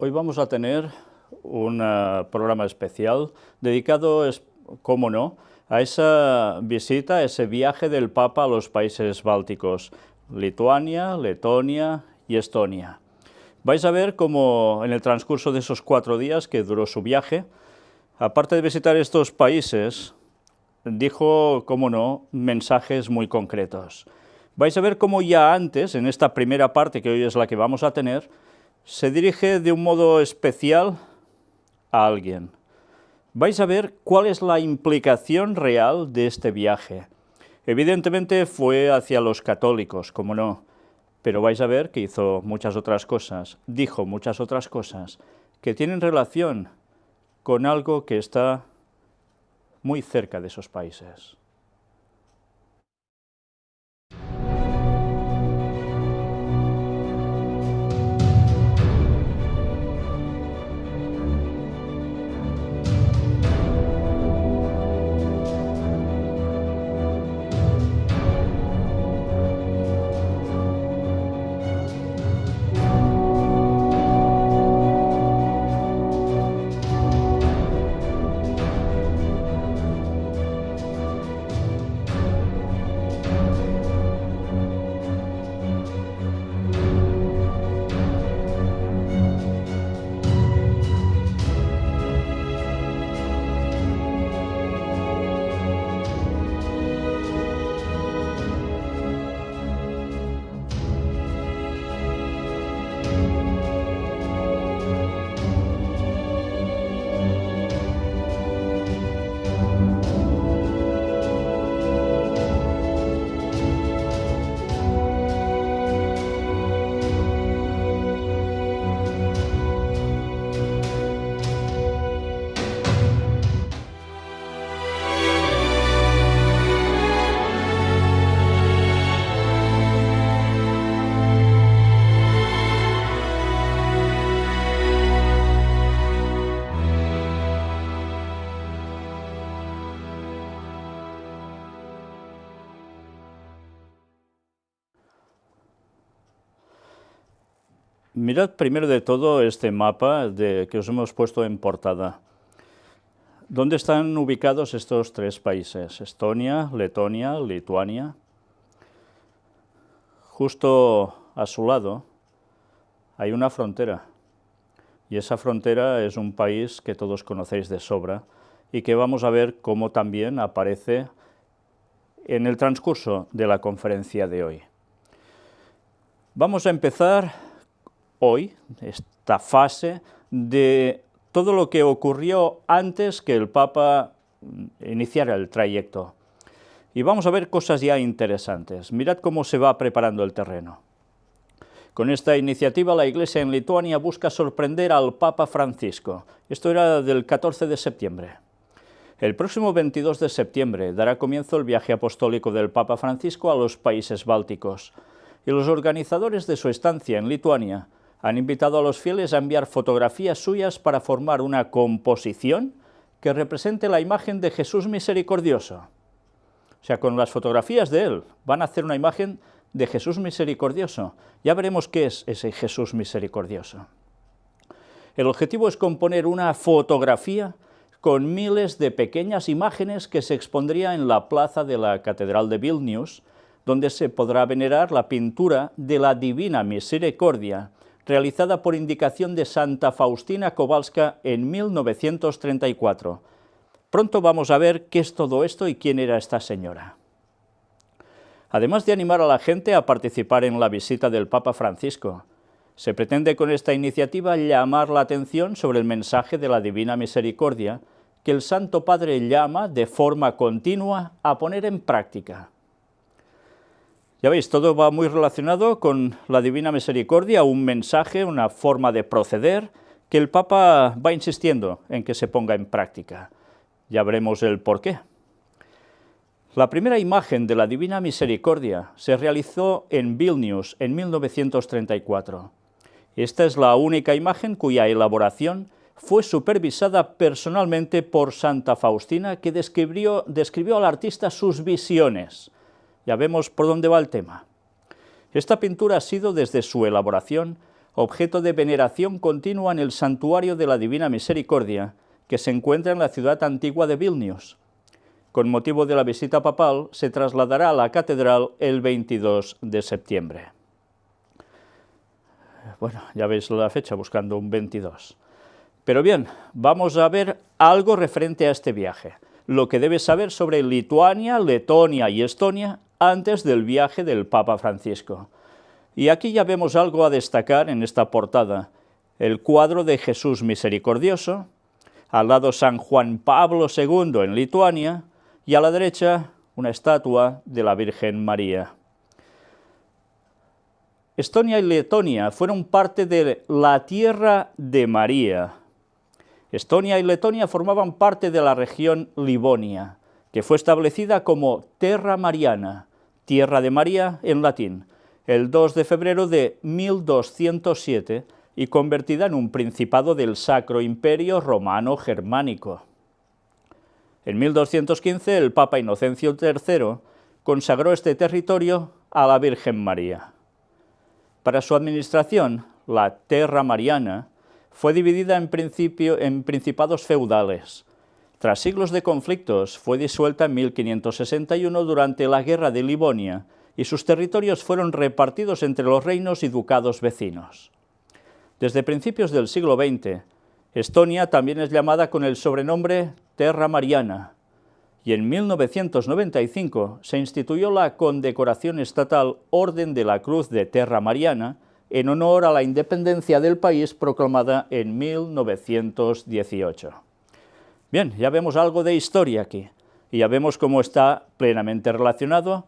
Hoy vamos a tener un programa especial dedicado, cómo no, a esa visita, a ese viaje del Papa a los países bálticos, Lituania, Letonia y Estonia. Vais a ver cómo en el transcurso de esos 4 días que duró su viaje, aparte de visitar estos países, dijo, cómo no, mensajes muy concretos. Vais a ver cómo ya antes, en esta primera parte que hoy es la que vamos a tener, se dirige de un modo especial a alguien. Vais a ver cuál es la implicación real de este viaje. Evidentemente fue hacia los católicos, cómo no, pero vais a ver que hizo muchas otras cosas, dijo muchas otras cosas, que tienen relación con algo que está muy cerca de esos países. Mirad primero de todo este mapa que os hemos puesto en portada. ¿Dónde están ubicados estos 3 países? Estonia, Letonia, Lituania. Justo a su lado hay una frontera, y esa frontera es un país que todos conocéis de sobra y que vamos a ver cómo también aparece en el transcurso de la conferencia de hoy. Vamos a empezar hoy, esta fase de todo lo que ocurrió antes que el Papa iniciara el trayecto. Y vamos a ver cosas ya interesantes. Mirad cómo se va preparando el terreno. Con esta iniciativa, la Iglesia en Lituania busca sorprender al Papa Francisco. Esto era del 14 de septiembre. El próximo 22 de septiembre dará comienzo el viaje apostólico del Papa Francisco a los países bálticos. Y los organizadores de su estancia en Lituania han invitado a los fieles a enviar fotografías suyas para formar una composición que represente la imagen de Jesús misericordioso. O sea, con las fotografías de él van a hacer una imagen de Jesús misericordioso. Ya veremos qué es ese Jesús misericordioso. El objetivo es componer una fotografía con miles de pequeñas imágenes que se expondría en la plaza de la Catedral de Vilnius, donde se podrá venerar la pintura de la Divina Misericordia, realizada por indicación de Santa Faustina Kowalska en 1934. Pronto vamos a ver qué es todo esto y quién era esta señora. Además de animar a la gente a participar en la visita del Papa Francisco, se pretende con esta iniciativa llamar la atención sobre el mensaje de la Divina Misericordia que el Santo Padre llama de forma continua a poner en práctica. Ya veis, todo va muy relacionado con la Divina Misericordia, un mensaje, una forma de proceder, que el Papa va insistiendo en que se ponga en práctica. Ya veremos el porqué. La primera imagen de la Divina Misericordia se realizó en Vilnius en 1934. Esta es la única imagen cuya elaboración fue supervisada personalmente por Santa Faustina, que describió al artista sus visiones. Ya vemos por dónde va el tema. Esta pintura ha sido, desde su elaboración, objeto de veneración continua en el Santuario de la Divina Misericordia, que se encuentra en la ciudad antigua de Vilnius. Con motivo de la visita papal, se trasladará a la catedral el 22 de septiembre. Bueno, ya veis la fecha, buscando un 22. Pero bien, vamos a ver algo referente a este viaje, lo que debes saber sobre Lituania, Letonia y Estonia antes del viaje del Papa Francisco. Y aquí ya vemos algo a destacar en esta portada, el cuadro de Jesús Misericordioso, al lado San Juan Pablo II en Lituania, y a la derecha una estatua de la Virgen María. Estonia y Letonia fueron parte de la Tierra de María. Estonia y Letonia formaban parte de la región Livonia, que fue establecida como Terra Mariana, Tierra de María en latín, el 2 de febrero de 1207 y convertida en un principado del Sacro Imperio Romano Germánico. En 1215 el Papa Inocencio III consagró este territorio a la Virgen María. Para su administración, la Terra Mariana fue dividida en principados feudales. Tras siglos de conflictos, fue disuelta en 1561 durante la Guerra de Livonia y sus territorios fueron repartidos entre los reinos y ducados vecinos. Desde principios del siglo XX, Estonia también es llamada con el sobrenombre Terra Mariana, y en 1995 se instituyó la condecoración estatal Orden de la Cruz de Terra Mariana en honor a la independencia del país proclamada en 1918. Bien, ya vemos algo de historia aquí, y ya vemos cómo está plenamente relacionado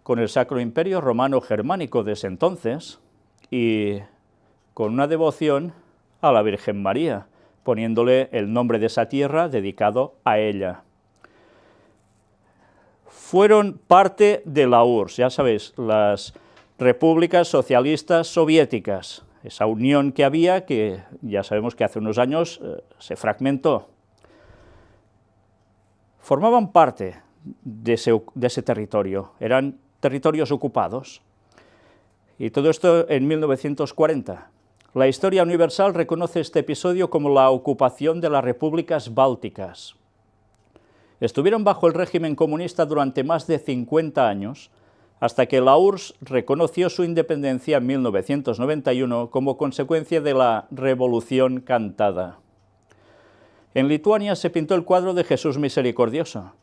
con el Sacro Imperio Romano Germánico de ese entonces, y con una devoción a la Virgen María, poniéndole el nombre de esa tierra dedicado a ella. Fueron parte de la URSS, ya sabéis, las repúblicas socialistas soviéticas, esa unión que había, que ya sabemos que hace unos años se fragmentó. Formaban parte de ese territorio, eran territorios ocupados. Y todo esto en 1940. La historia universal reconoce este episodio como la ocupación de las repúblicas bálticas. Estuvieron bajo el régimen comunista durante más de 50 años, hasta que la URSS reconoció su independencia en 1991 como consecuencia de la Revolución Cantada. En Lituania se pintó el cuadro de Jesús Misericordioso.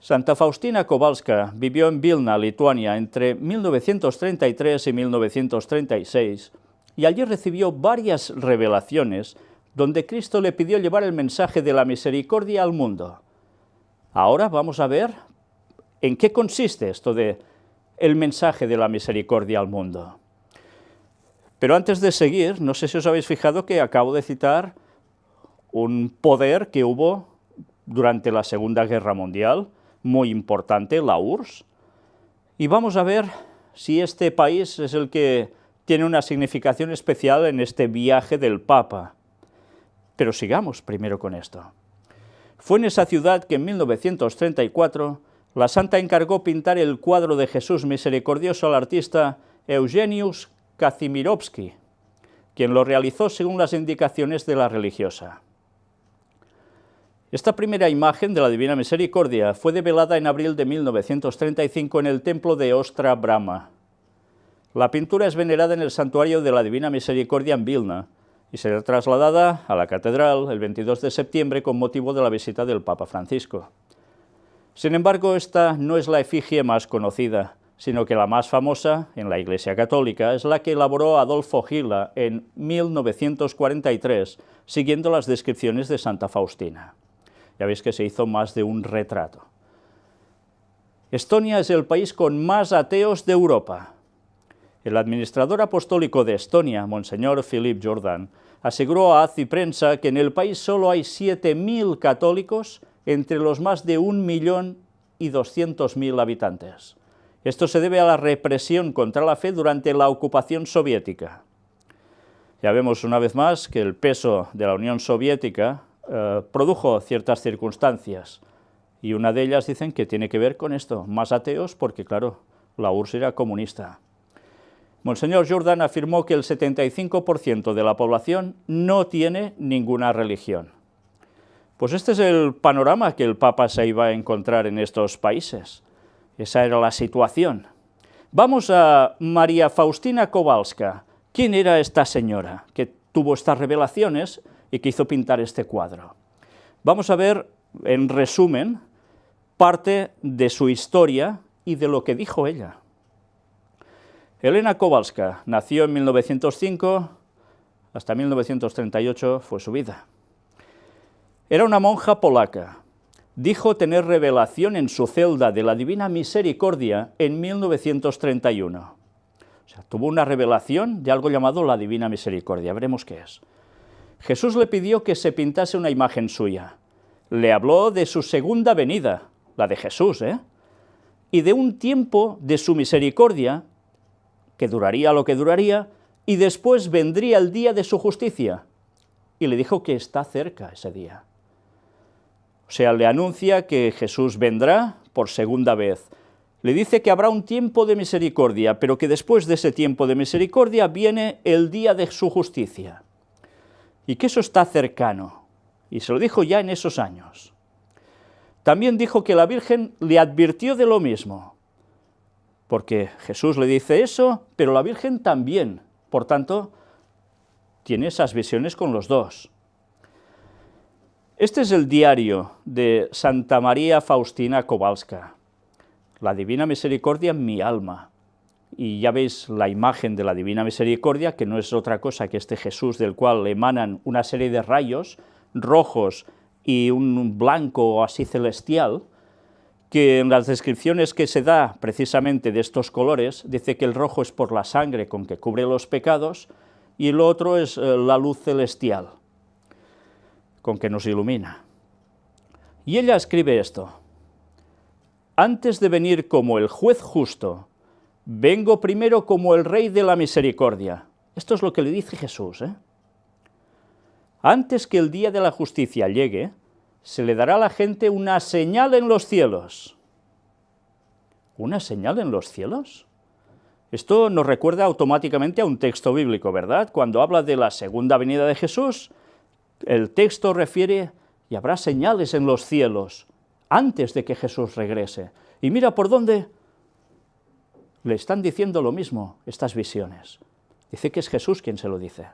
Santa Faustina Kowalska vivió en Vilna, Lituania, entre 1933 y 1936, y allí recibió varias revelaciones donde Cristo le pidió llevar el mensaje de la misericordia al mundo. Ahora vamos a ver en qué consiste esto de el mensaje de la misericordia al mundo. Pero antes de seguir, no sé si os habéis fijado que acabo de citar un poder que hubo durante la Segunda Guerra Mundial, muy importante, la URSS, y vamos a ver si este país es el que tiene una significación especial en este viaje del Papa. Pero sigamos primero con esto. Fue en esa ciudad que en 1934 la Santa encargó pintar el cuadro de Jesús Misericordioso al artista Eugeniusz Kazimierowski, quien lo realizó según las indicaciones de la religiosa. Esta primera imagen de la Divina Misericordia fue develada en abril de 1935 en el templo de Ostra Brahma. La pintura es venerada en el santuario de la Divina Misericordia en Vilna y será trasladada a la catedral el 22 de septiembre con motivo de la visita del Papa Francisco. Sin embargo, esta no es la efigie más conocida, sino que la más famosa en la Iglesia Católica es la que elaboró Adolfo Gila en 1943, siguiendo las descripciones de Santa Faustina. Ya veis que se hizo más de un retrato. Estonia es el país con más ateos de Europa. El administrador apostólico de Estonia, Monseñor Philip Jordan, aseguró a ACI Prensa que en el país solo hay 7.000 católicos entre los más de 1.200.000 habitantes. Esto se debe a la represión contra la fe durante la ocupación soviética. Ya vemos una vez más que el peso de la Unión Soviética produjo ciertas circunstancias, y una de ellas dicen que tiene que ver con esto, más ateos, porque claro, la URSS era comunista. Monseñor Jourdan afirmó que el 75% de la población no tiene ninguna religión. Pues este es el panorama que el Papa se iba a encontrar en estos países. Esa era la situación. Vamos a María Faustina Kowalska. ¿Quién era esta señora que tuvo estas revelaciones y que hizo pintar este cuadro? Vamos a ver, en resumen, parte de su historia y de lo que dijo ella. Elena Kowalska nació en 1905, hasta 1938 fue su vida. Era una monja polaca. Dijo tener revelación en su celda de la Divina Misericordia en 1931. O sea, tuvo una revelación de algo llamado la Divina Misericordia, veremos qué es. Jesús le pidió que se pintase una imagen suya. Le habló de su segunda venida, la de Jesús, y de un tiempo de su misericordia, que duraría lo que duraría, y después vendría el día de su justicia. Y le dijo que está cerca ese día. O sea, le anuncia que Jesús vendrá por segunda vez. Le dice que habrá un tiempo de misericordia, pero que después de ese tiempo de misericordia viene el día de su justicia. Y que eso está cercano. Y se lo dijo ya en esos años. También dijo que la Virgen le advirtió de lo mismo. Porque Jesús le dice eso, pero la Virgen también. Por tanto, tiene esas visiones con los dos. Este es el diario de Santa María Faustina Kowalska. La Divina Misericordia en mi alma. Y ya veis la imagen de la Divina Misericordia, que no es otra cosa que este Jesús del cual emanan una serie de rayos rojos y un blanco así celestial, que en las descripciones que se da precisamente de estos colores, dice que el rojo es por la sangre con que cubre los pecados, y el otro es la luz celestial, con que nos ilumina. Y ella escribe esto: antes de venir como el juez justo, vengo primero como el Rey de la Misericordia. Esto es lo que le dice Jesús, Antes que el día de la justicia llegue, se le dará a la gente una señal en los cielos. ¿Una señal en los cielos? Esto nos recuerda automáticamente a un texto bíblico, ¿verdad? Cuando habla de la segunda venida de Jesús, el texto refiere, y habrá señales en los cielos, antes de que Jesús regrese. Y mira por dónde le están diciendo lo mismo, estas visiones. Dice que es Jesús quien se lo dice.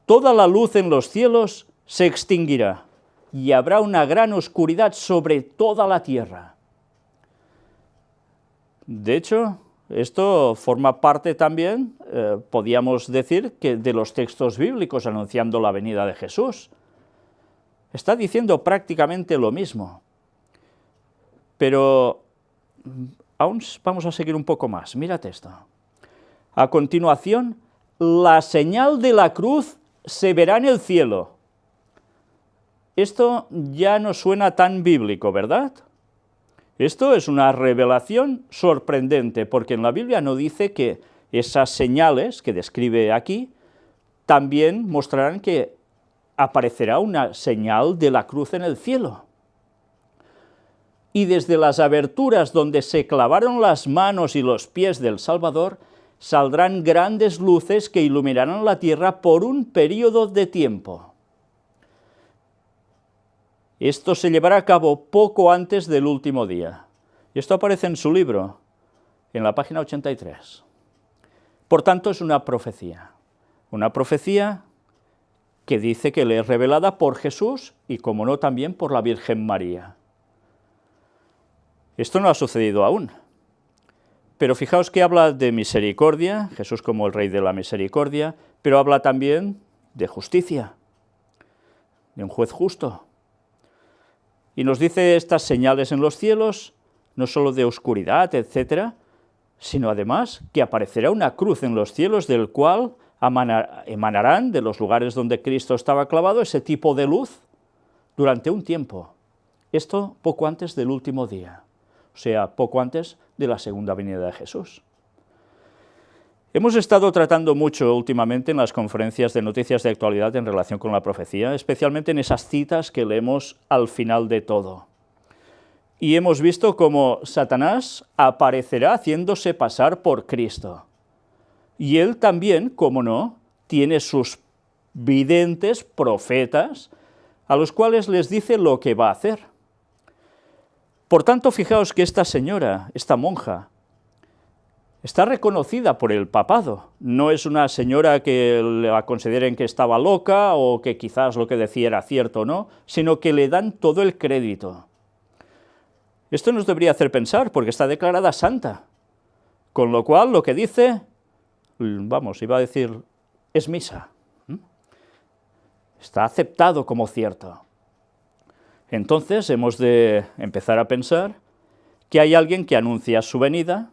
Toda la luz en los cielos se extinguirá, y habrá una gran oscuridad sobre toda la tierra. De hecho, esto forma parte también, podríamos decir, que de los textos bíblicos anunciando la venida de Jesús. Está diciendo prácticamente lo mismo. Pero aún vamos a seguir un poco más, mírate esto. A continuación, la señal de la cruz se verá en el cielo. Esto ya no suena tan bíblico, ¿verdad? Esto es una revelación sorprendente, porque en la Biblia no dice que esas señales que describe aquí también mostrarán que aparecerá una señal de la cruz en el cielo. Y desde las aberturas donde se clavaron las manos y los pies del Salvador, saldrán grandes luces que iluminarán la tierra por un periodo de tiempo. Esto se llevará a cabo poco antes del último día. Y esto aparece en su libro, en la página 83. Por tanto, es una profecía que dice que le es revelada por Jesús y, como no, también por la Virgen María. Esto no ha sucedido aún. Pero fijaos que habla de misericordia, Jesús como el Rey de la Misericordia, pero habla también de justicia, de un juez justo. Y nos dice estas señales en los cielos, no solo de oscuridad, etcétera, sino además que aparecerá una cruz en los cielos del cual emanarán de los lugares donde Cristo estaba clavado ese tipo de luz durante un tiempo. Esto poco antes del último día, o sea, poco antes de la segunda venida de Jesús. Hemos estado tratando mucho últimamente en las conferencias de noticias de actualidad en relación con la profecía, especialmente en esas citas que leemos al final de todo. Y hemos visto cómo Satanás aparecerá haciéndose pasar por Cristo. Y él también, como no, tiene sus videntes, profetas, a los cuales les dice lo que va a hacer. Por tanto, fijaos que esta señora, esta monja, está reconocida por el papado. No es una señora que la consideren que estaba loca o que quizás lo que decía era cierto, ¿no? Sino que le dan todo el crédito. Esto nos debería hacer pensar, porque está declarada santa. Con lo cual, lo que dice, vamos, iba a decir, es misa. Está aceptado como cierto. Entonces, hemos de empezar a pensar que hay alguien que anuncia su venida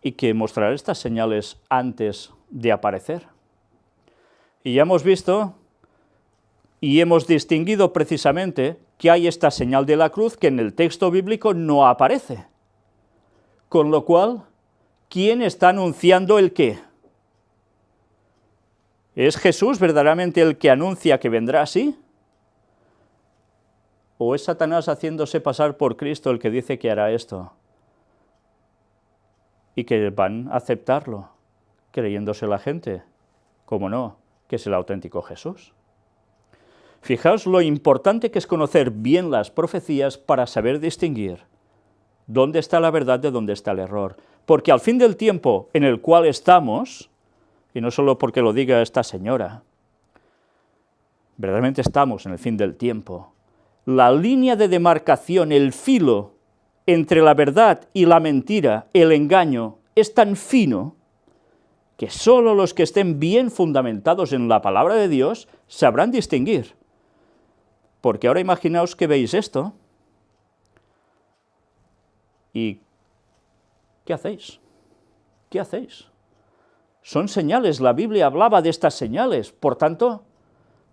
y que mostrará estas señales antes de aparecer. Y ya hemos visto y hemos distinguido precisamente que hay esta señal de la cruz que en el texto bíblico no aparece. Con lo cual, ¿quién está anunciando el qué? ¿Es Jesús verdaderamente el que anuncia que vendrá así? ¿O es Satanás haciéndose pasar por Cristo el que dice que hará esto? Y que van a aceptarlo, creyéndose la gente, ¿cómo no?, que es el auténtico Jesús. Fijaos lo importante que es conocer bien las profecías para saber distinguir dónde está la verdad de dónde está el error. Porque al fin del tiempo en el cual estamos, y no solo porque lo diga esta señora, verdaderamente estamos en el fin del tiempo. La línea de demarcación, el filo entre la verdad y la mentira, el engaño, es tan fino que solo los que estén bien fundamentados en la palabra de Dios sabrán distinguir. Porque ahora imaginaos que veis esto, y ¿qué hacéis? ¿Qué hacéis? Son señales, la Biblia hablaba de estas señales, por tanto,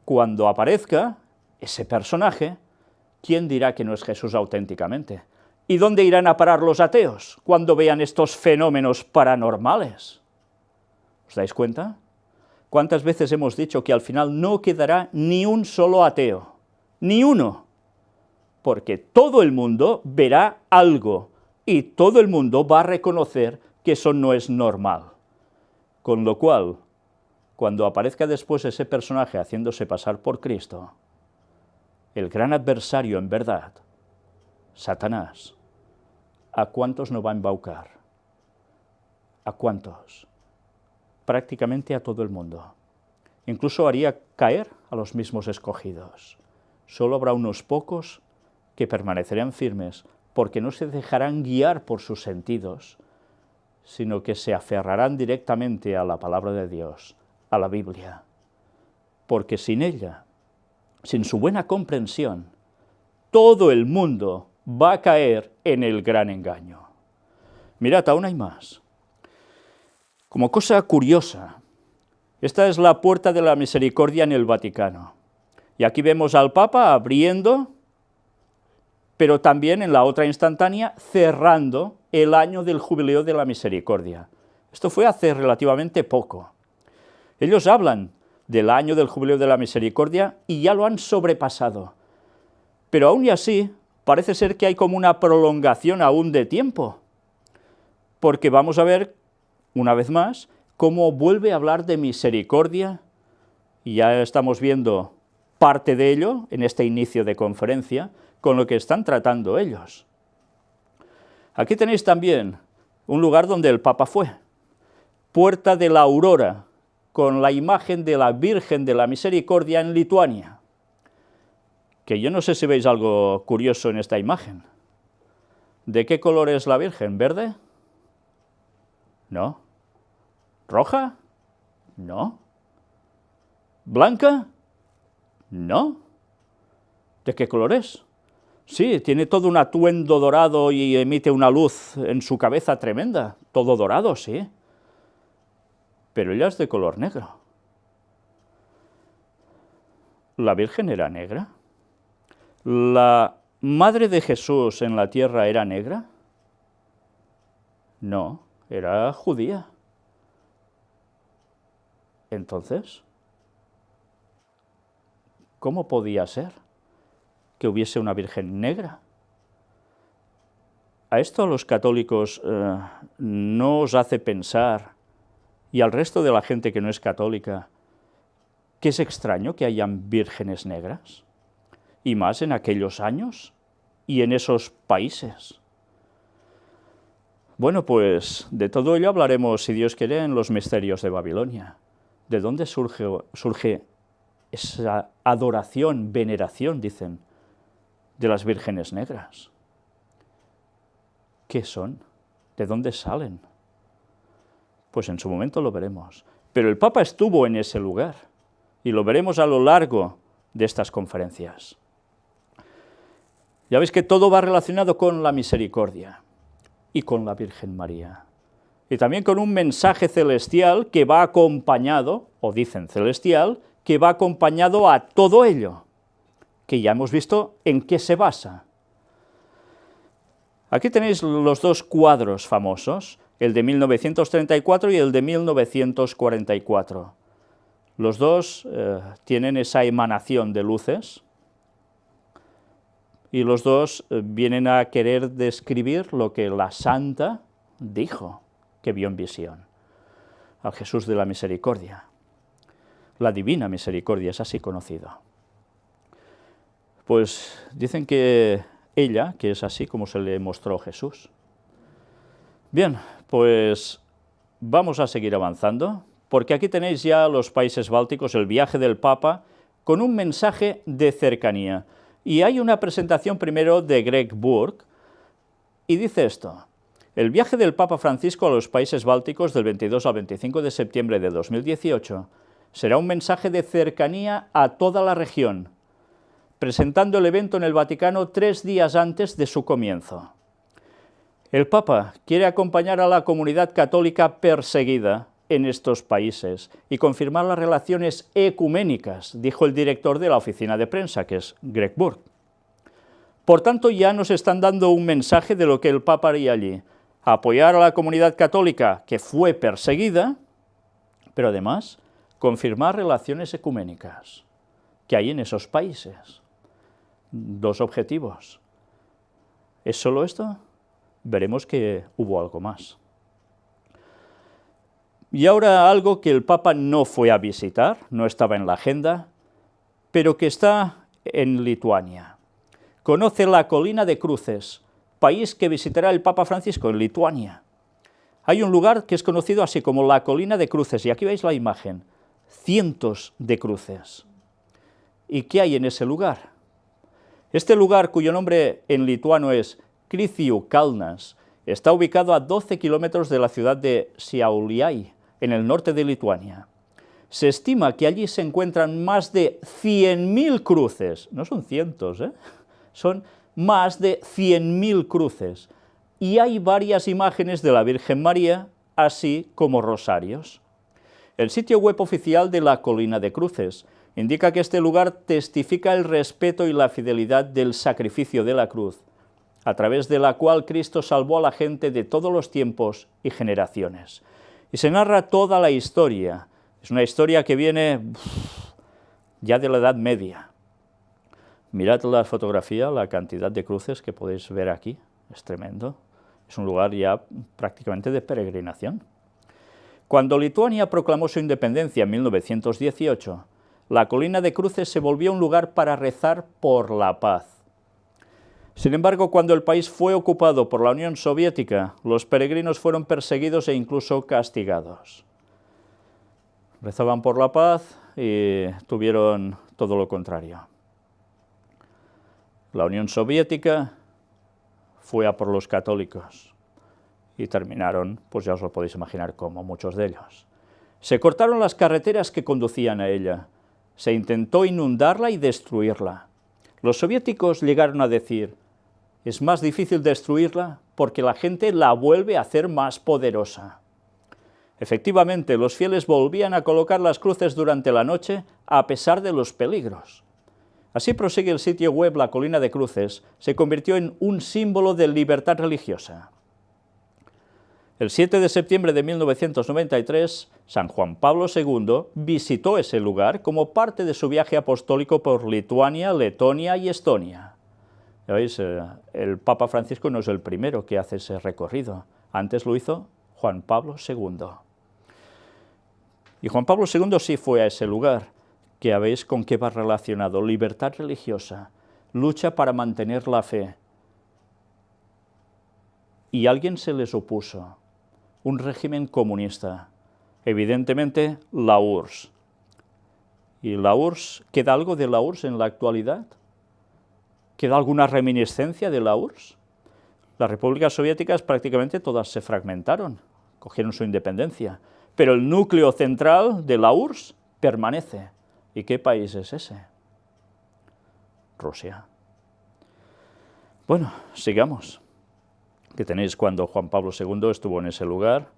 cuando aparezca ese personaje, ¿quién dirá que no es Jesús auténticamente? ¿Y dónde irán a parar los ateos cuando vean estos fenómenos paranormales? ¿Os dais cuenta? ¿Cuántas veces hemos dicho que al final no quedará ni un solo ateo? Ni uno. Porque todo el mundo verá algo y todo el mundo va a reconocer que eso no es normal. Con lo cual, cuando aparezca después ese personaje haciéndose pasar por Cristo, el gran adversario en verdad, Satanás, ¿a cuántos no va a embaucar? ¿A cuántos? Prácticamente a todo el mundo. Incluso haría caer a los mismos escogidos. Solo habrá unos pocos que permanecerán firmes porque no se dejarán guiar por sus sentidos, sino que se aferrarán directamente a la palabra de Dios, a la Biblia. Porque sin ella, sin su buena comprensión, todo el mundo va a caer en el gran engaño. Mirad, aún hay más. Como cosa curiosa, esta es la puerta de la misericordia en el Vaticano. Y aquí vemos al Papa abriendo, pero también en la otra instantánea cerrando el año del jubileo de la misericordia. Esto fue hace relativamente poco. Ellos hablan del año del jubileo de la misericordia y ya lo han sobrepasado. Pero aún y así, parece ser que hay como una prolongación aún de tiempo, porque vamos a ver, una vez más, cómo vuelve a hablar de misericordia, y ya estamos viendo parte de ello en este inicio de conferencia, con lo que están tratando ellos. Aquí tenéis también un lugar donde el Papa fue, Puerta de la Aurora, con la imagen de la Virgen de la Misericordia en Lituania. Que yo no sé si veis algo curioso en esta imagen. ¿De qué color es la Virgen? ¿Verde? No. ¿Roja? No. ¿Blanca? No. ¿De qué color es? Sí, tiene todo un atuendo dorado y emite una luz en su cabeza tremenda. Todo dorado, sí. Pero ella es de color negro. ¿La Virgen era negra? ¿La madre de Jesús en la tierra era negra? No, era judía. Entonces, ¿cómo podía ser que hubiese una Virgen negra? ¿A esto los católicos no os hace pensar y al resto de la gente que no es católica, que es extraño que hayan vírgenes negras, y más en aquellos años y en esos países. Bueno, pues de todo ello hablaremos, si Dios quiere, en los misterios de Babilonia. ¿De dónde surge esa adoración, veneración, dicen, de las vírgenes negras? ¿Qué son? ¿De dónde salen? Pues en su momento lo veremos. Pero el Papa estuvo en ese lugar, y lo veremos a lo largo de estas conferencias. Ya veis que todo va relacionado con la misericordia y con la Virgen María. Y también con un mensaje celestial que va acompañado, o dicen celestial, que va acompañado a todo ello, que ya hemos visto en qué se basa. Aquí tenéis los dos cuadros famosos, el de 1934 y el de 1944. Los dos tienen esa emanación de luces, y los dos vienen a querer describir lo que la santa dijo, que vio en visión, al Jesús de la misericordia. La divina misericordia es así conocido. Pues dicen que ella, que es así como se le mostró Jesús. Bien, pues vamos a seguir avanzando, porque aquí tenéis ya los países bálticos, el viaje del Papa, con un mensaje de cercanía. Y hay una presentación primero de Greg Burke, y dice esto: el viaje del Papa Francisco a los países bálticos del 22 al 25 de septiembre de 2018 será un mensaje de cercanía a toda la región, presentando el evento en el Vaticano 3 días antes de su comienzo. El Papa quiere acompañar a la comunidad católica perseguida en estos países y confirmar las relaciones ecuménicas, dijo el director de la oficina de prensa, que es Greg Burke. Por tanto, ya nos están dando un mensaje de lo que el Papa haría allí: apoyar a la comunidad católica que fue perseguida, pero además confirmar relaciones ecuménicas que hay en esos países. Dos objetivos. ¿Es solo esto? Veremos que hubo algo más. Y ahora algo que el Papa no fue a visitar, no estaba en la agenda, pero que está en Lituania. Conoce la Colina de Cruces, país que visitará el Papa Francisco en Lituania. Hay un lugar que es conocido así como la Colina de Cruces, y aquí veis la imagen, cientos de cruces. ¿Y qué hay en ese lugar? Este lugar, cuyo nombre en lituano es Kricių kalnas, está ubicado a 12 kilómetros de la ciudad de Šiauliai, en el norte de Lituania. Se estima que allí se encuentran más de 100.000 cruces, no son cientos, son más de 100.000 cruces, y hay varias imágenes de la Virgen María, así como rosarios. El sitio web oficial de la Colina de Cruces indica que este lugar testifica el respeto y la fidelidad del sacrificio de la cruz, a través de la cual Cristo salvó a la gente de todos los tiempos y generaciones. Y se narra toda la historia. Es una historia que viene ya de la Edad Media. Mirad la fotografía, la cantidad de cruces que podéis ver aquí, es tremendo. Es un lugar ya prácticamente de peregrinación. Cuando Lituania proclamó su independencia en 1918, la Colina de Cruces se volvió un lugar para rezar por la paz. Sin embargo, cuando el país fue ocupado por la Unión Soviética, los peregrinos fueron perseguidos e incluso castigados. Rezaban por la paz y tuvieron todo lo contrario. La Unión Soviética fue a por los católicos y terminaron, pues ya os lo podéis imaginar cómo, muchos de ellos. Se cortaron las carreteras que conducían a ella, se intentó inundarla y destruirla. Los soviéticos llegaron a decir: es más difícil destruirla porque la gente la vuelve a hacer más poderosa. Efectivamente, los fieles volvían a colocar las cruces durante la noche a pesar de los peligros. Así prosigue el sitio web La Colina de Cruces, se convirtió en un símbolo de libertad religiosa. El 7 de septiembre de 1993, San Juan Pablo II visitó ese lugar como parte de su viaje apostólico por Lituania, Letonia y Estonia. Ya veis, el Papa Francisco no es el primero que hace ese recorrido, antes lo hizo Juan Pablo II. Y Juan Pablo II sí fue a ese lugar, que ya veis con qué va relacionado: libertad religiosa, lucha para mantener la fe. Y alguien se les opuso, un régimen comunista, evidentemente la URSS. ¿Y la URSS, queda algo de la URSS en la actualidad? ¿Queda alguna reminiscencia de la URSS? Las repúblicas soviéticas prácticamente todas se fragmentaron, cogieron su independencia, pero el núcleo central de la URSS permanece. ¿Y qué país es ese? Rusia. Bueno, sigamos. Que tenéis cuando Juan Pablo II estuvo en ese lugar,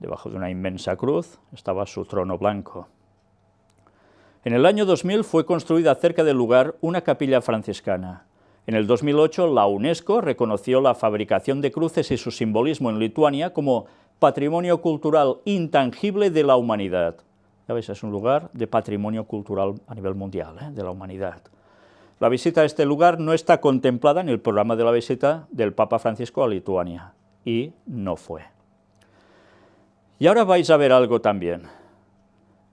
debajo de una inmensa cruz, estaba su trono blanco. En el año 2000 fue construida cerca del lugar una capilla franciscana. En el 2008 la UNESCO reconoció la fabricación de cruces y su simbolismo en Lituania como patrimonio cultural intangible de la humanidad. Ya veis, es un lugar de patrimonio cultural a nivel mundial, de la humanidad. La visita a este lugar no está contemplada en el programa de la visita del Papa Francisco a Lituania, y no fue. Y ahora vais a ver algo también.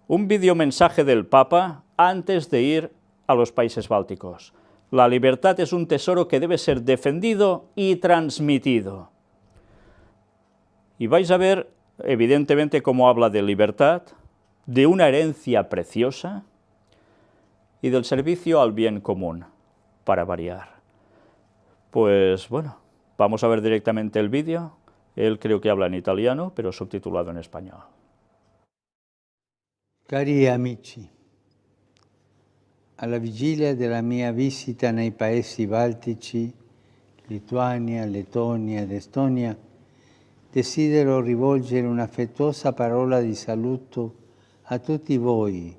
Un videomensaje del Papa antes de ir a los países bálticos. La libertad es un tesoro que debe ser defendido y transmitido. Y vais a ver, evidentemente, cómo habla de libertad, de una herencia preciosa y del servicio al bien común, para variar. Pues bueno, vamos a ver directamente el vídeo. Él creo que habla en italiano, pero subtitulado en español. Cari amici, alla vigilia della mia visita nei paesi baltici, Lituania, Lettonia ed Estonia, desidero rivolgere un'affettuosa parola di saluto a tutti voi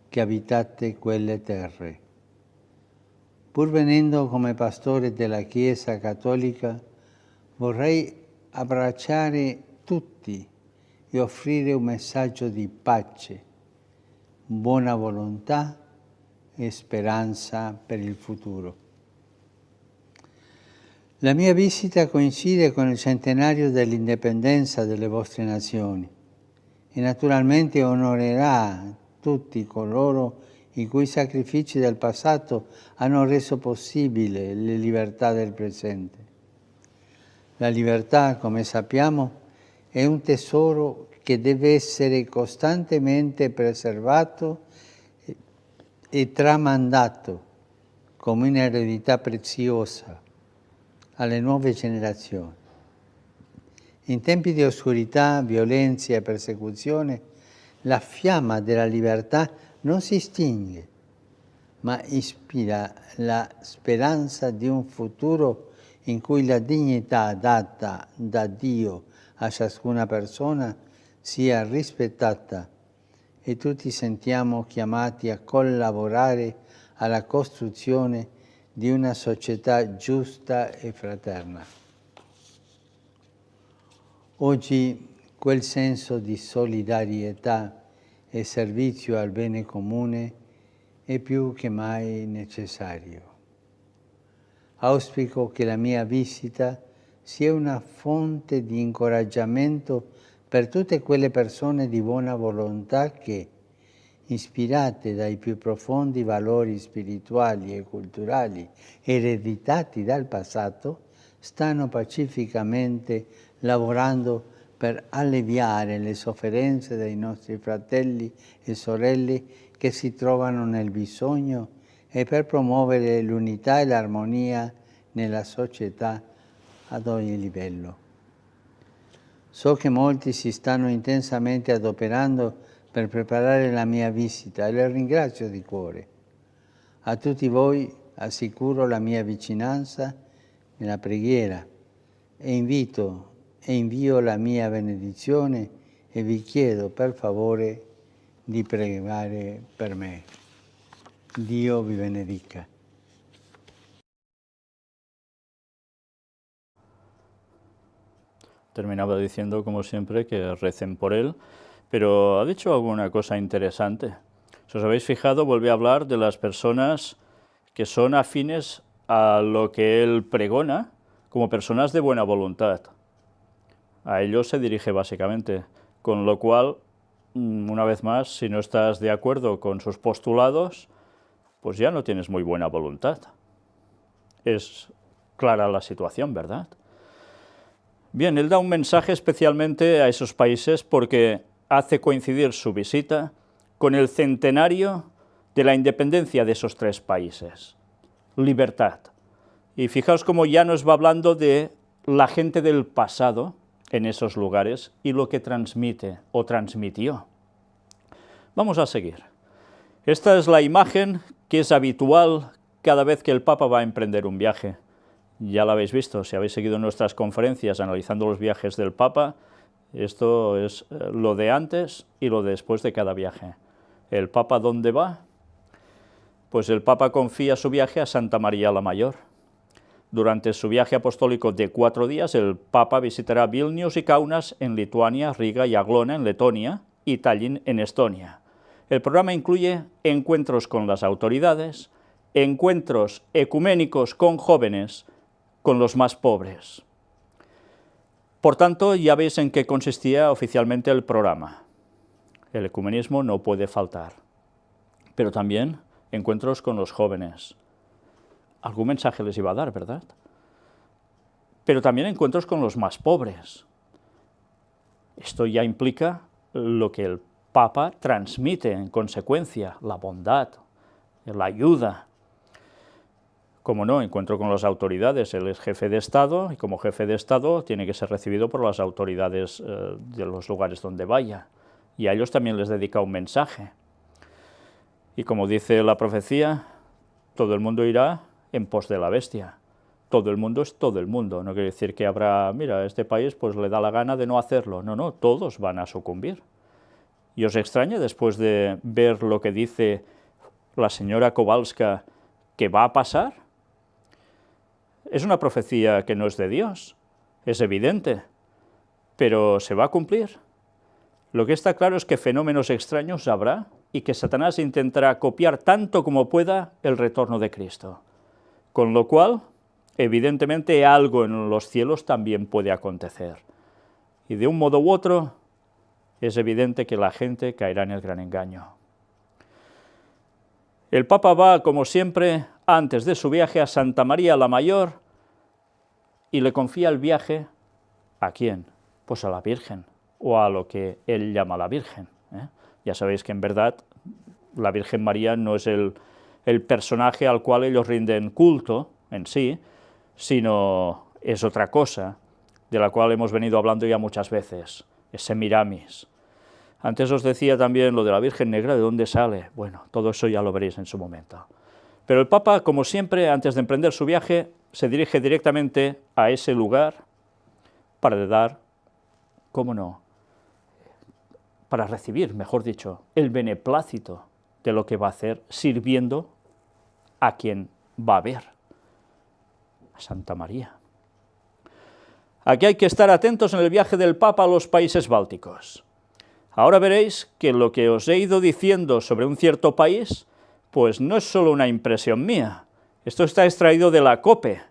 che abitate quelle terre. Pur venendo come pastore della Chiesa Cattolica, vorrei abbracciare tutti e offrire un messaggio di pace, buona volontà e speranza per il futuro. La mia visita coincide con il centenario dell'indipendenza delle vostre nazioni e naturalmente onorerà tutti coloro i cui sacrifici del passato hanno reso possibile le libertà del presente. La libertà, come sappiamo, è un tesoro che deve essere costantemente preservato e tramandato come un'eredità preziosa alle nuove generazioni. In tempi di oscurità, violenza e persecuzione, la fiamma della libertà non si estingue, ma ispira la speranza di un futuro in cui la dignità data da Dio a ciascuna persona sia rispettata e tutti sentiamo chiamati a collaborare alla costruzione di una società giusta e fraterna. Oggi quel senso di solidarietà e servizio al bene comune è più che mai necessario. Auspico che la mia visita sia una fonte di incoraggiamento per tutte quelle persone di buona volontà che, ispirate dai più profondi valori spirituali e culturali ereditati dal passato, stanno pacificamente lavorando per alleviare le sofferenze dei nostri fratelli e sorelle che si trovano nel bisogno e per promuovere l'unità e l'armonia nella società ad ogni livello. So che molti si stanno intensamente adoperando per preparare la mia visita e le ringrazio di cuore. A tutti voi assicuro la mia vicinanza nella preghiera e invio la mia benedizione e vi chiedo per favore di pregare per me. Dio vi benedica. Terminaba diciendo, como siempre, que recen por él, pero ha dicho alguna cosa interesante. Si os habéis fijado, vuelve a hablar de las personas que son afines a lo que él pregona como personas de buena voluntad. A ellos se dirige básicamente, con lo cual una vez más, si no estás de acuerdo con sus postulados, pues ya no tienes muy buena voluntad. Es clara la situación, ¿verdad? Bien, él da un mensaje especialmente a esos países porque hace coincidir su visita con el centenario de la independencia de esos tres países. Libertad. Y fijaos cómo ya nos va hablando de la gente del pasado en esos lugares y lo que transmite o transmitió. Vamos a seguir. Esta es la imagen que es habitual cada vez que el Papa va a emprender un viaje. Ya la habéis visto, si habéis seguido nuestras conferencias analizando los viajes del Papa, esto es lo de antes y lo de después de cada viaje. ¿El Papa dónde va? Pues el Papa confía su viaje a Santa María la Mayor. Durante su viaje apostólico de 4 días, el Papa visitará Vilnius y Kaunas en Lituania, Riga y Aglona en Letonia y Tallinn en Estonia. El programa incluye encuentros con las autoridades, encuentros ecuménicos con jóvenes, con los más pobres. Por tanto, ya veis en qué consistía oficialmente el programa. El ecumenismo no puede faltar, pero también encuentros con los jóvenes. Algún mensaje les iba a dar, ¿verdad? Pero también encuentros con los más pobres. Esto ya implica lo que el Papa transmite en consecuencia, la bondad, la ayuda. Como no, encuentro con las autoridades, él es jefe de Estado y como jefe de Estado tiene que ser recibido por las autoridades de los lugares donde vaya. Y a ellos también les dedica un mensaje. Y como dice la profecía, todo el mundo irá en pos de la bestia. Todo el mundo es todo el mundo, no quiere decir que habrá, mira, este país pues le da la gana de no hacerlo. No, no, todos van a sucumbir. ¿Y os extraña después de ver lo que dice la señora Kowalska que va a pasar? Es una profecía que no es de Dios, es evidente, pero se va a cumplir. Lo que está claro es que fenómenos extraños habrá y que Satanás intentará copiar tanto como pueda el retorno de Cristo. Con lo cual, evidentemente, algo en los cielos también puede acontecer. Y de un modo u otro, es evidente que la gente caerá en el gran engaño. El Papa va, como siempre, antes de su viaje a Santa María la Mayor y le confía el viaje, ¿a quién? Pues a la Virgen, o a lo que él llama la Virgen. Ya sabéis que en verdad la Virgen María no es el personaje al cual ellos rinden culto en sí, sino es otra cosa, de la cual hemos venido hablando ya muchas veces, es Semiramis. Antes os decía también lo de la Virgen Negra, ¿de dónde sale? Bueno, todo eso ya lo veréis en su momento. Pero el Papa, como siempre, antes de emprender su viaje, se dirige directamente a ese lugar para dar, ¿cómo no?, para recibir, mejor dicho, el beneplácito de lo que va a hacer, sirviendo a quien va a ver, a Santa María. Aquí hay que estar atentos en el viaje del Papa a los países bálticos. Ahora veréis que lo que os he ido diciendo sobre un cierto país, pues no es solo una impresión mía. Esto está extraído de la COPE.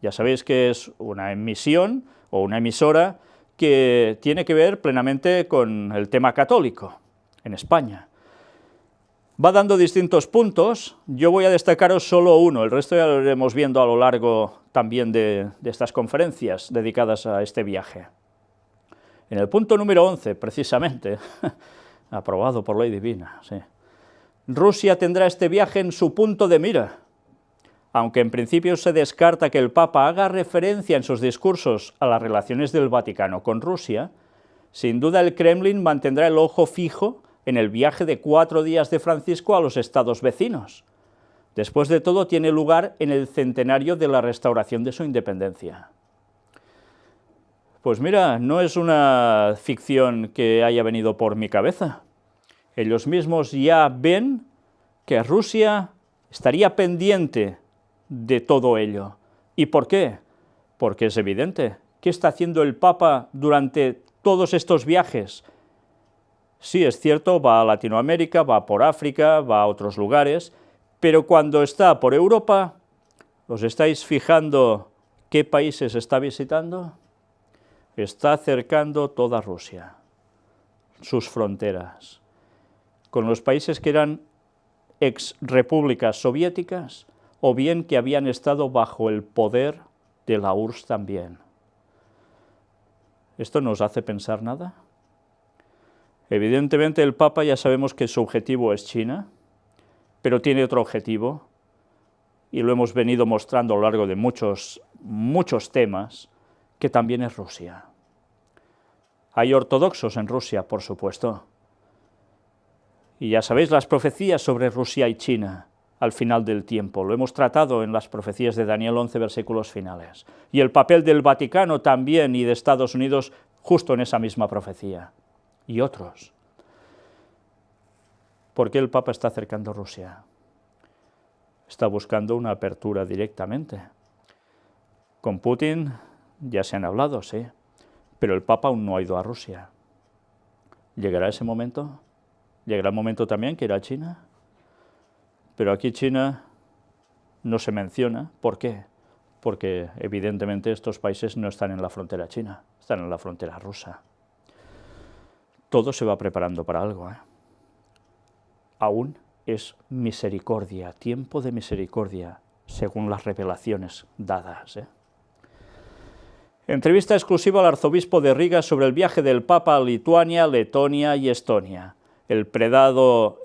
Ya sabéis que es una emisión o una emisora que tiene que ver plenamente con el tema católico en España. Va dando distintos puntos, yo voy a destacaros solo uno, el resto ya lo iremos viendo a lo largo también de estas conferencias dedicadas a este viaje. En el punto número 11, precisamente, aprobado por ley divina, sí. Rusia tendrá este viaje en su punto de mira, aunque en principio se descarta que el Papa haga referencia en sus discursos a las relaciones del Vaticano con Rusia, sin duda el Kremlin mantendrá el ojo fijo en el viaje de 4 días de Francisco a los estados vecinos. Después de todo, tiene lugar en el centenario de la restauración de su independencia. Pues mira, no es una ficción que haya venido por mi cabeza. Ellos mismos ya ven que Rusia estaría pendiente de todo ello. ¿Y por qué? Porque es evidente. ¿Qué está haciendo el Papa durante todos estos viajes? Sí, es cierto, va a Latinoamérica, va por África, va a otros lugares, pero cuando está por Europa, ¿os estáis fijando qué países está visitando? Está cercando toda Rusia, sus fronteras. con los países que eran ex-repúblicas soviéticas o bien que habían estado bajo el poder de la URSS también. ¿Esto nos hace pensar nada? Evidentemente el Papa ya sabemos que su objetivo es China, pero tiene otro objetivo, y lo hemos venido mostrando a lo largo de muchos temas, que también es Rusia. Hay ortodoxos en Rusia, por supuesto, y ya sabéis las profecías sobre Rusia y China al final del tiempo, lo hemos tratado en las profecías de Daniel 11, versículos finales, y el papel del Vaticano también y de Estados Unidos justo en esa misma profecía, y otros. ¿Por qué el Papa está acercando a Rusia? Está buscando una apertura directamente. Con Putin ya se han hablado, sí, pero el Papa aún no ha ido a Rusia. ¿Llegará ese momento? ¿Llegará el momento también que irá a China? Pero aquí China no se menciona. ¿Por qué? Porque evidentemente estos países no están en la frontera china, están en la frontera rusa. Todo se va preparando para algo, ¿eh? Aún es misericordia, tiempo de misericordia, según las revelaciones dadas, ¿eh? Entrevista exclusiva al arzobispo de Riga sobre el viaje del Papa a Lituania, Letonia y Estonia. El prelado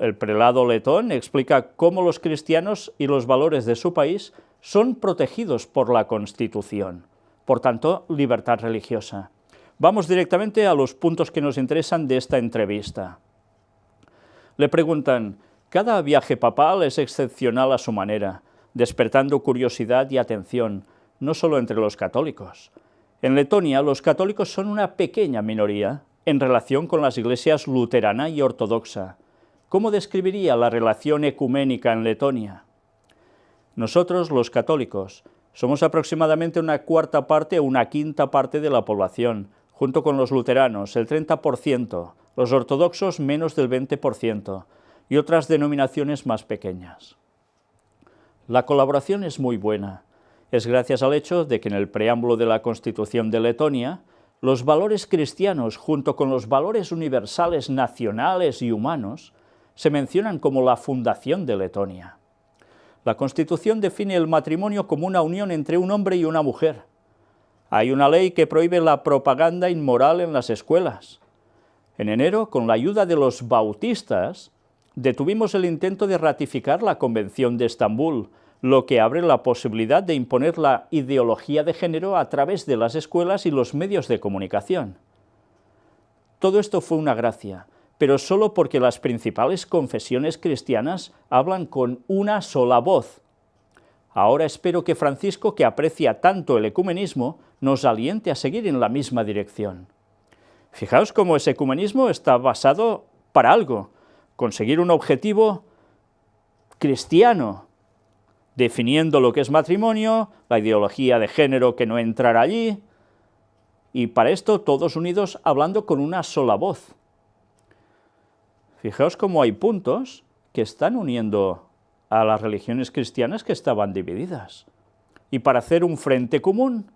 letón explica cómo los cristianos y los valores de su país son protegidos por la Constitución, por tanto, libertad religiosa. Vamos directamente a los puntos que nos interesan de esta entrevista. Le preguntan, cada viaje papal es excepcional a su manera, despertando curiosidad y atención, no solo entre los católicos. En Letonia, los católicos son una pequeña minoría en relación con las iglesias luterana y ortodoxa. ¿Cómo describiría la relación ecuménica en Letonia? Nosotros, los católicos, somos aproximadamente una cuarta parte o una quinta parte de la población, junto con los luteranos, el 30%, los ortodoxos menos del 20%, y otras denominaciones más pequeñas. La colaboración es muy buena. Es gracias al hecho de que en el preámbulo de la Constitución de Letonia, los valores cristianos, junto con los valores universales nacionales y humanos, se mencionan como la fundación de Letonia. La Constitución define el matrimonio como una unión entre un hombre y una mujer. Hay una ley que prohíbe la propaganda inmoral en las escuelas. En enero, con la ayuda de los bautistas, detuvimos el intento de ratificar la Convención de Estambul, lo que abre la posibilidad de imponer la ideología de género a través de las escuelas y los medios de comunicación. Todo esto fue una gracia, pero solo porque las principales confesiones cristianas hablan con una sola voz. Ahora espero que Francisco, que aprecia tanto el ecumenismo, nos aliente a seguir en la misma dirección. Fijaos cómo ese ecumenismo está basado para algo, conseguir un objetivo cristiano, definiendo lo que es matrimonio, la ideología de género que no entrará allí, y para esto todos unidos hablando con una sola voz. Fijaos cómo hay puntos que están uniendo a las religiones cristianas que estaban divididas. Y para hacer un frente común,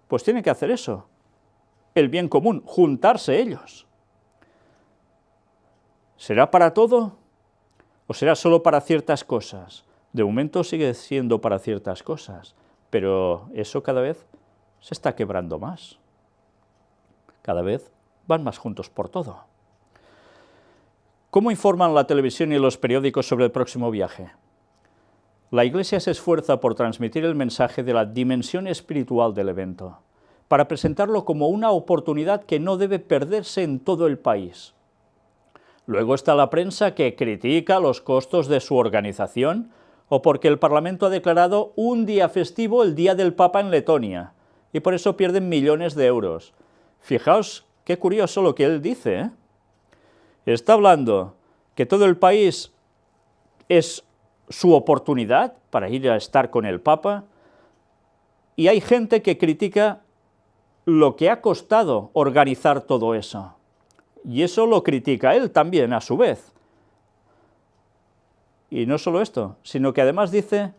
pues tiene que hacer eso, el bien común, juntarse ellos. ¿Será para todo o será solo para ciertas cosas? De momento sigue siendo para ciertas cosas, pero eso cada vez se está quebrando más. Cada vez van más juntos por todo. ¿Cómo informan la televisión y los periódicos sobre el próximo viaje? La Iglesia se esfuerza por transmitir el mensaje de la dimensión espiritual del evento, para presentarlo como una oportunidad que no debe perderse en todo el país. Luego está la prensa que critica los costos de su organización o porque el Parlamento ha declarado un día festivo el Día del Papa en Letonia, y por eso pierden millones de euros. Fijaos qué curioso lo que él dice, ¿eh? Está hablando que todo el país es su oportunidad para ir a estar con el Papa, y hay gente que critica lo que ha costado organizar todo eso. Y eso lo critica él también, a su vez. Y no solo esto, sino que además dice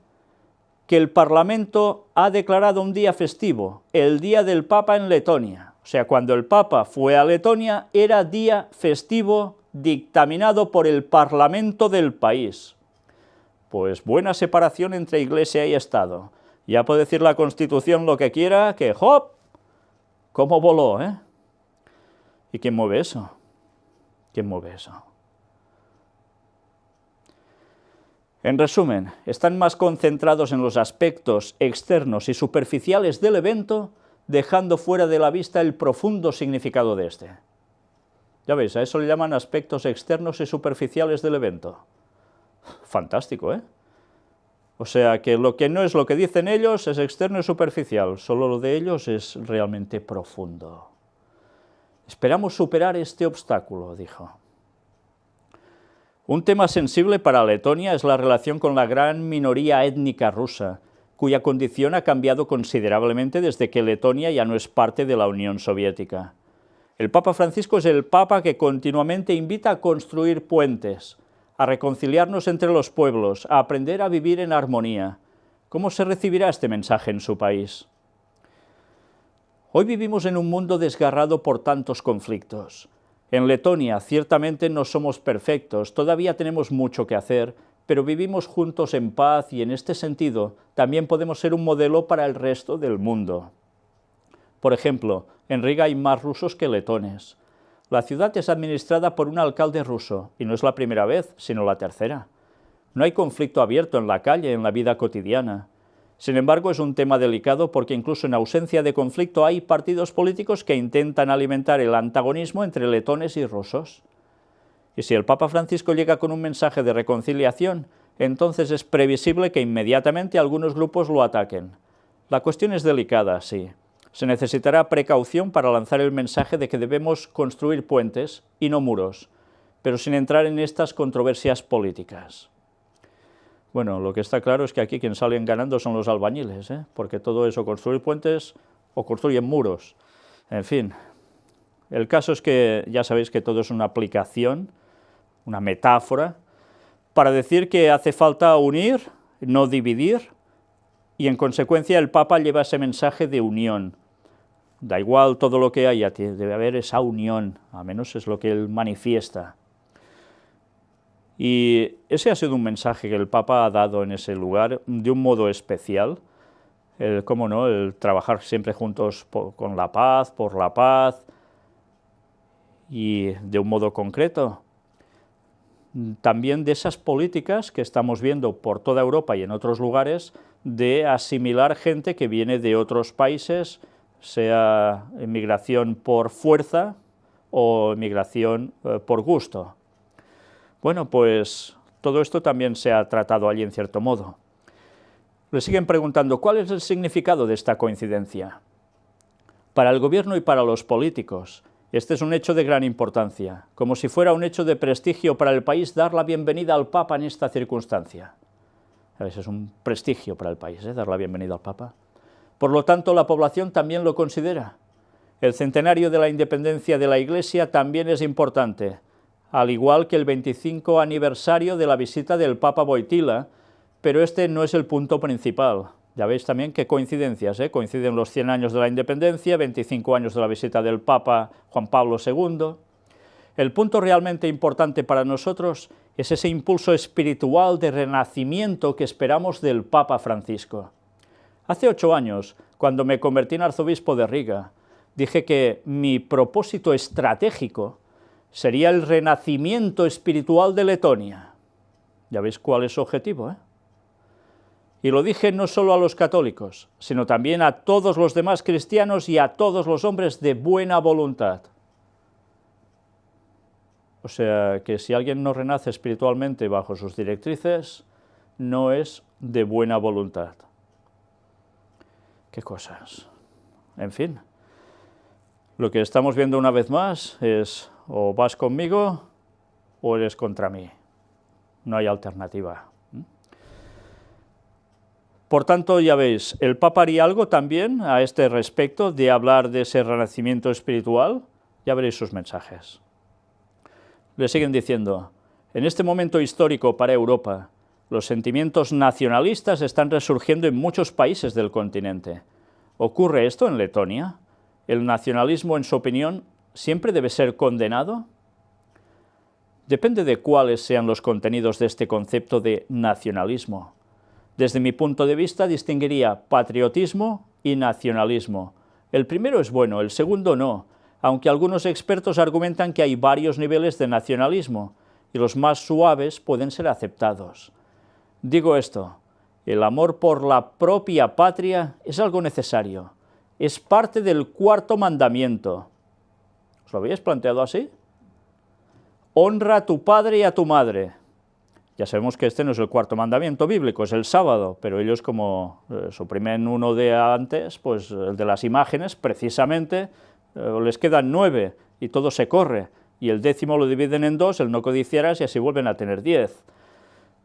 que el Parlamento ha declarado un día festivo, el Día del Papa en Letonia. O sea, cuando el Papa fue a Letonia, era día festivo dictaminado por el Parlamento del país. Pues buena separación entre Iglesia y Estado. Ya puede decir la Constitución lo que quiera, que ¡hop! ¿Cómo voló, eh? ¿Y quién mueve eso? ¿Quién mueve eso? En resumen, están más concentrados en los aspectos externos y superficiales del evento, dejando fuera de la vista el profundo significado de este. Ya veis, a eso le llaman aspectos externos y superficiales del evento. Fantástico, ¿eh? O sea que lo que no es lo que dicen ellos es externo y superficial, solo lo de ellos es realmente profundo. Esperamos superar este obstáculo, dijo. Un tema sensible para Letonia es la relación con la gran minoría étnica rusa, cuya condición ha cambiado considerablemente desde que Letonia ya no es parte de la Unión Soviética. El Papa Francisco es el Papa que continuamente invita a construir puentes, a reconciliarnos entre los pueblos, a aprender a vivir en armonía. ¿Cómo se recibirá este mensaje en su país? Hoy vivimos en un mundo desgarrado por tantos conflictos. En Letonia, ciertamente no somos perfectos, todavía tenemos mucho que hacer, pero vivimos juntos en paz y en este sentido también podemos ser un modelo para el resto del mundo. Por ejemplo, en Riga hay más rusos que letones. La ciudad es administrada por un alcalde ruso, y no es la primera vez, sino la tercera. No hay conflicto abierto en la calle, en la vida cotidiana. Sin embargo, es un tema delicado porque incluso en ausencia de conflicto hay partidos políticos que intentan alimentar el antagonismo entre letones y rusos. Y si el Papa Francisco llega con un mensaje de reconciliación, entonces es previsible que inmediatamente algunos grupos lo ataquen. La cuestión es delicada, sí. Se necesitará precaución para lanzar el mensaje de que debemos construir puentes y no muros, pero sin entrar en estas controversias políticas. Bueno, lo que está claro es que aquí quien salen ganando son los albañiles, porque todo eso, construir puentes o construyen muros. En fin, el caso es que ya sabéis que todo es una aplicación, una metáfora, para decir que hace falta unir, no dividir, y en consecuencia el Papa lleva ese mensaje de unión. Da igual todo lo que haya, debe haber esa unión, al menos es lo que él manifiesta. Y ese ha sido un mensaje que el Papa ha dado en ese lugar de un modo especial, cómo no, el trabajar siempre juntos con la paz, por la paz, y de un modo concreto. También de esas políticas que estamos viendo por toda Europa y en otros lugares, de asimilar gente que viene de otros países, sea inmigración por fuerza o inmigración por gusto. Bueno, pues todo esto también se ha tratado allí en cierto modo. Le siguen preguntando, ¿cuál es el significado de esta coincidencia? Para el gobierno y para los políticos, este es un hecho de gran importancia, como si fuera un hecho de prestigio para el país dar la bienvenida al Papa en esta circunstancia. A veces es un prestigio para el país, dar la bienvenida al Papa. Por lo tanto, la población también lo considera. El centenario de la independencia de la Iglesia también es importante, al igual que el 25 aniversario de la visita del Papa Wojtyła, pero este no es el punto principal. Ya veis también qué coincidencias, coinciden los 100 años de la independencia, 25 años de la visita del Papa Juan Pablo II. El punto realmente importante para nosotros es ese impulso espiritual de renacimiento que esperamos del Papa Francisco. Hace 8 años, cuando me convertí en arzobispo de Riga, dije que mi propósito estratégico sería el renacimiento espiritual de Letonia. Ya veis cuál es su objetivo, Y lo dije no solo a los católicos, sino también a todos los demás cristianos y a todos los hombres de buena voluntad. O sea, que si alguien no renace espiritualmente bajo sus directrices, no es de buena voluntad. ¿Qué cosas? En fin, lo que estamos viendo una vez más es o vas conmigo o eres contra mí. No hay alternativa. Por tanto, ya veis, ¿el Papa haría algo también a este respecto de hablar de ese renacimiento espiritual? Ya veréis sus mensajes. Le siguen diciendo, en este momento histórico para Europa, los sentimientos nacionalistas están resurgiendo en muchos países del continente. ¿Ocurre esto en Letonia? ¿El nacionalismo, en su opinión, siempre debe ser condenado? Depende de cuáles sean los contenidos de este concepto de nacionalismo. Desde mi punto de vista distinguiría patriotismo y nacionalismo. El primero es bueno, el segundo no, aunque algunos expertos argumentan que hay varios niveles de nacionalismo y los más suaves pueden ser aceptados. Digo esto, el amor por la propia patria es algo necesario, es parte del cuarto mandamiento. ¿Os lo habéis planteado así? Honra a tu padre y a tu madre. Ya sabemos que este no es el cuarto mandamiento bíblico, es el sábado, pero ellos como suprimen uno de antes, pues el de las imágenes, precisamente, les quedan 9 y todo se corre, y el 10º lo dividen en 2, el no codiciarás, y así vuelven a tener 10.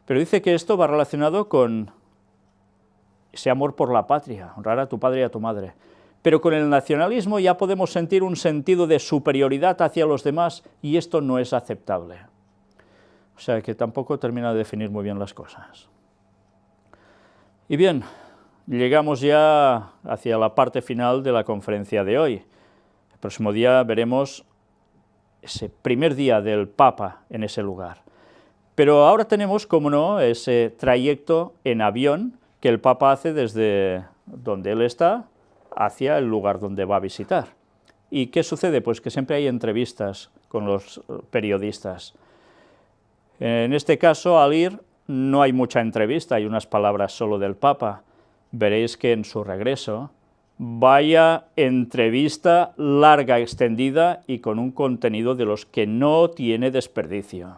Pero dice que esto va relacionado con ese amor por la patria, honrar a tu padre y a tu madre. Pero con el nacionalismo ya podemos sentir un sentido de superioridad hacia los demás, y esto no es aceptable. O sea que tampoco termina de definir muy bien las cosas. Y bien, llegamos ya hacia la parte final de la conferencia de hoy. El próximo día veremos ese primer día del Papa en ese lugar. Pero ahora tenemos, como no, ese trayecto en avión que el Papa hace desde donde él está hacia el lugar donde va a visitar. ¿Y qué sucede? Pues que siempre hay entrevistas con los periodistas. En este caso, al ir, no hay mucha entrevista, hay unas palabras solo del Papa. Veréis que en su regreso, vaya entrevista larga, extendida y con un contenido de los que no tiene desperdicio.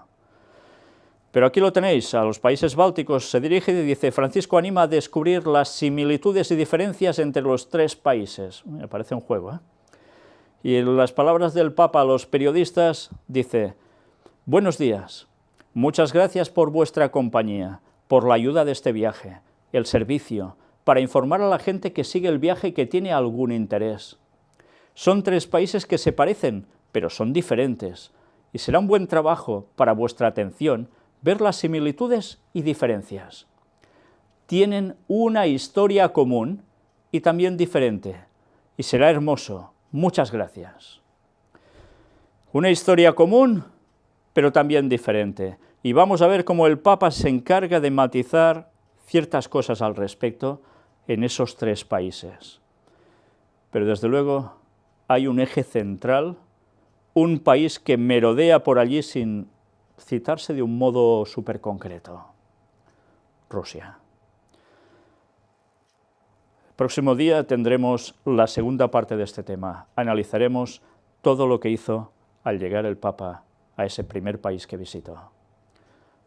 Pero aquí lo tenéis, a los países bálticos se dirige y dice: Francisco anima a descubrir las similitudes y diferencias entre los 3 países. Me parece un juego, ¿eh? Y en las palabras del Papa a los periodistas dice: buenos días. Muchas gracias por vuestra compañía, por la ayuda de este viaje, el servicio, para informar a la gente que sigue el viaje y que tiene algún interés. Son 3 países que se parecen, pero son diferentes, y será un buen trabajo para vuestra atención ver las similitudes y diferencias. Tienen una historia común y también diferente, y será hermoso. Muchas gracias. Una historia común, pero también diferente. Y vamos a ver cómo el Papa se encarga de matizar ciertas cosas al respecto en esos 3 países. Pero desde luego hay un eje central, un país que merodea por allí sin citarse de un modo súper concreto: Rusia. El próximo día tendremos la segunda parte de este tema. Analizaremos todo lo que hizo al llegar el Papa a ese primer país que visitó.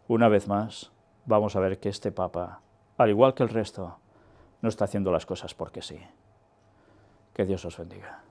Una vez más, vamos a ver que este Papa, al igual que el resto, no está haciendo las cosas porque sí. Que Dios os bendiga.